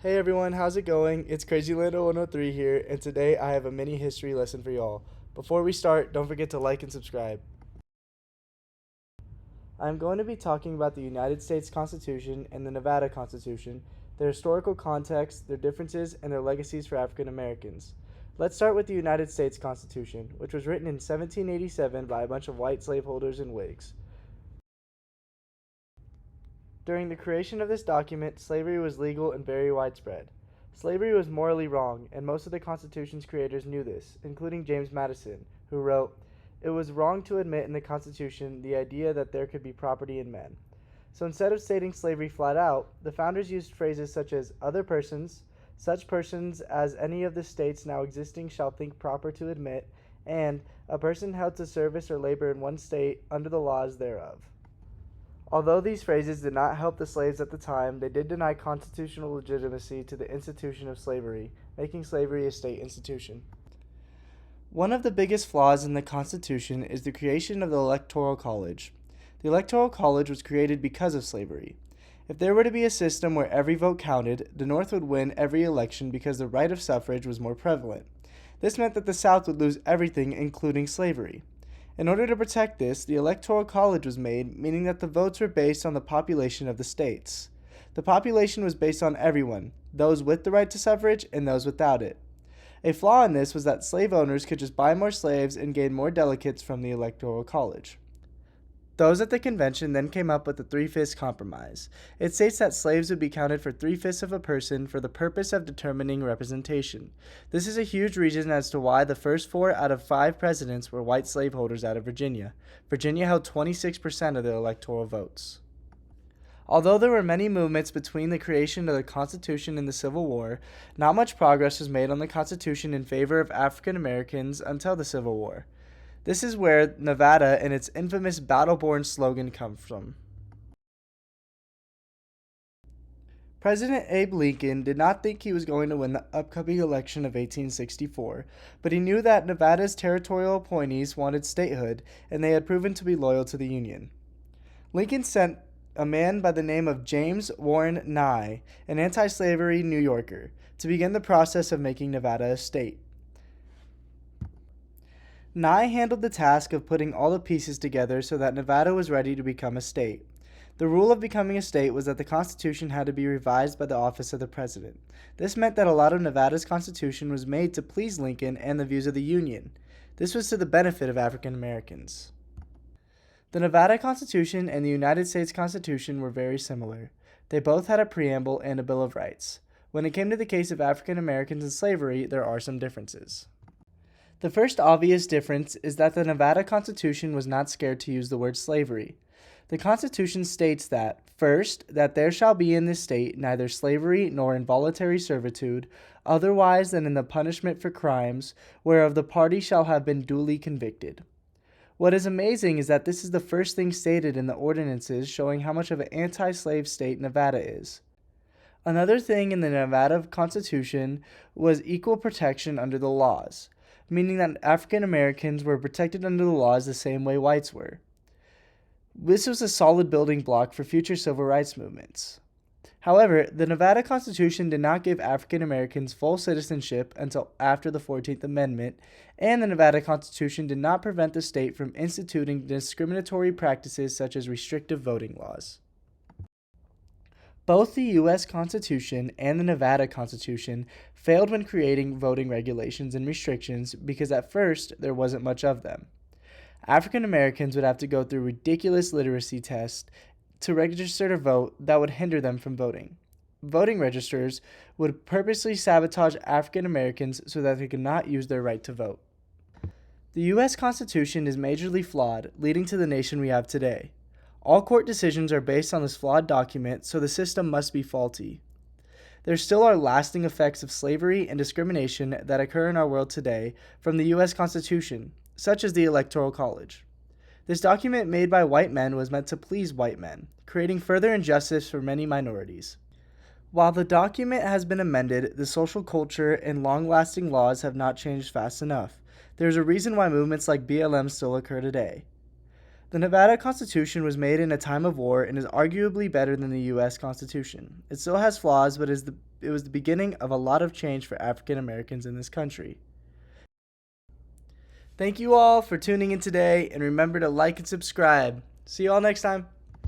Hey everyone, how's it going? It's Crazylando103 here, and today I have a mini history lesson for y'all. Before we start, don't forget to like and subscribe. I'm going to be talking about the United States Constitution and the Nevada Constitution, their historical context, their differences, and their legacies for African Americans. Let's start with the United States Constitution, which was written in 1787 by a bunch of white slaveholders and Whigs. During the creation of this document, slavery was legal and very widespread. Slavery was morally wrong, and most of the Constitution's creators knew this, including James Madison, who wrote, "It was wrong to admit in the Constitution the idea that there could be property in men." So instead of stating slavery flat out, the founders used phrases such as other persons, such persons as any of the states now existing shall think proper to admit, and a person held to service or labor in one state under the laws thereof. Although these phrases did not help the slaves at the time, they did deny constitutional legitimacy to the institution of slavery, making slavery a state institution. One of the biggest flaws in the Constitution is the creation of the Electoral College. The Electoral College was created because of slavery. If there were to be a system where every vote counted, the North would win every election because the right of suffrage was more prevalent. This meant that the South would lose everything, including slavery. In order to protect this, the Electoral College was made, meaning that the votes were based on the population of the states. The population was based on everyone, those with the right to suffrage and those without it. A flaw in this was that slave owners could just buy more slaves and gain more delegates from the Electoral College. Those at the convention then came up with the Three-Fifths Compromise. It states that slaves would be counted for 3/5 of a person for the purpose of determining representation. This is a huge reason as to why the first 4 out of 5 presidents were white slaveholders out of Virginia. Virginia held 26% of the electoral votes. Although there were many movements between the creation of the Constitution and the Civil War, not much progress was made on the Constitution in favor of African Americans until the Civil War. This is where Nevada and its infamous battle-born slogan comes from. President Abe Lincoln did not think he was going to win the upcoming election of 1864, but he knew that Nevada's territorial appointees wanted statehood, and they had proven to be loyal to the Union. Lincoln sent a man by the name of James Warren Nye, an anti-slavery New Yorker, to begin the process of making Nevada a state. Nye handled the task of putting all the pieces together so that Nevada was ready to become a state. The rule of becoming a state was that the Constitution had to be revised by the office of the President. This meant that a lot of Nevada's Constitution was made to please Lincoln and the views of the Union. This was to the benefit of African Americans. The Nevada Constitution and the United States Constitution were very similar. They both had a preamble and a Bill of Rights. When it came to the case of African Americans and slavery, there are some differences. The first obvious difference is that the Nevada Constitution was not scared to use the word slavery. The Constitution states that, first, that there shall be in this state neither slavery nor involuntary servitude, otherwise than in the punishment for crimes, whereof the party shall have been duly convicted. What is amazing is that this is the first thing stated in the ordinances showing how much of an anti-slave state Nevada is. Another thing in the Nevada Constitution was equal protection under the laws, meaning that African Americans were protected under the laws the same way whites were. This was a solid building block for future civil rights movements. However, the Nevada Constitution did not give African Americans full citizenship until after the 14th Amendment, and the Nevada Constitution did not prevent the state from instituting discriminatory practices such as restrictive voting laws. Both the U.S. Constitution and the Nevada Constitution failed when creating voting regulations and restrictions because at first there wasn't much of them. African Americans would have to go through ridiculous literacy tests to register to vote that would hinder them from voting. Voting registers would purposely sabotage African Americans so that they could not use their right to vote. The U.S. Constitution is majorly flawed, leading to the nation we have today. All court decisions are based on this flawed document, so the system must be faulty. There still are lasting effects of slavery and discrimination that occur in our world today from the U.S. Constitution, such as the Electoral College. This document made by white men was meant to please white men, creating further injustice for many minorities. While the document has been amended, the social culture and long-lasting laws have not changed fast enough. There is a reason why movements like BLM still occur today. The Nevada Constitution was made in a time of war and is arguably better than the U.S. Constitution. It still has flaws, but it was the beginning of a lot of change for African Americans in this country. Thank you all for tuning in today, and remember to like and subscribe. See you all next time.